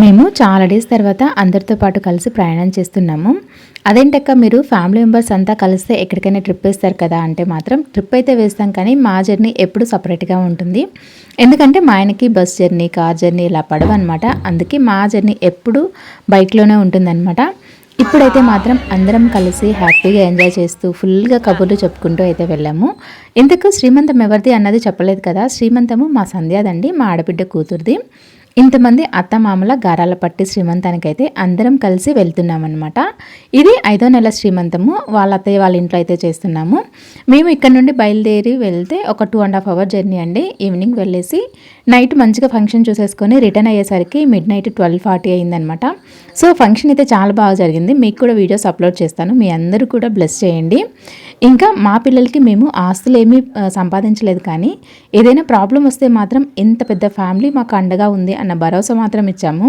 మేము చాలా డేస్ తర్వాత అందరితో పాటు కలిసి ప్రయాణం చేస్తున్నాము. అదేంటక్క మీరు ఫ్యామిలీ మెంబర్స్ అంతా కలిస్తే ఎక్కడికైనా ట్రిప్ వేస్తారు కదా అంటే మాత్రం ట్రిప్ అయితే వేస్తాం, కానీ మా జర్నీ ఎప్పుడు సపరేట్గా ఉంటుంది. ఎందుకంటే మా ఆయనకి బస్ జర్నీ, కార్ జర్నీ ఇలా పడవన్నమాట. అందుకే మా జర్నీ ఎప్పుడు బైక్లోనే ఉంటుందన్నమాట. ఇప్పుడైతే మాత్రం అందరం కలిసి హ్యాపీగా ఎంజాయ్ చేస్తూ ఫుల్గా కబుర్లు చెప్పుకుంటూ అయితే వెళ్ళాము. ఇంతకు శ్రీమంతం ఎవరిది అన్నది చెప్పలేదు కదా. శ్రీమంతము మా సంధ్యాదండి, మా ఆడబిడ్డ కూతురుది. ఇంతమంది అత్తమామల గారాల పట్టి శ్రీమంతానికైతే అందరం కలిసి వెళ్తున్నామన్నమాట. ఇది 5వ నెల శ్రీమంతము. వాళ్ళ అత్తయ్య వాళ్ళ ఇంట్లో అయితే చేస్తున్నాము. మేము ఇక్కడ నుండి బయలుదేరి వెళ్తే ఒక 2.5 అవర్ జర్నీ అండి. ఈవినింగ్ వెళ్ళేసి నైట్ మంచిగా ఫంక్షన్ చూసేసుకొని రిటర్న్ అయ్యేసరికి మిడ్ నైట్ 12:40 అయిందనమాట. సో ఫంక్షన్ అయితే చాలా బాగా జరిగింది. మీకు కూడా వీడియోస్ అప్లోడ్ చేస్తాను, మీ అందరూ కూడా బ్లెస్ చేయండి. ఇంకా మా పిల్లలకి మేము ఆస్తులు ఏమీ సంపాదించలేదు, కానీ ఏదైనా ప్రాబ్లం వస్తే మాత్రం ఇంత పెద్ద ఫ్యామిలీ మాకు అండగా ఉంది అన్న భరోసా మాత్రం ఇచ్చాము.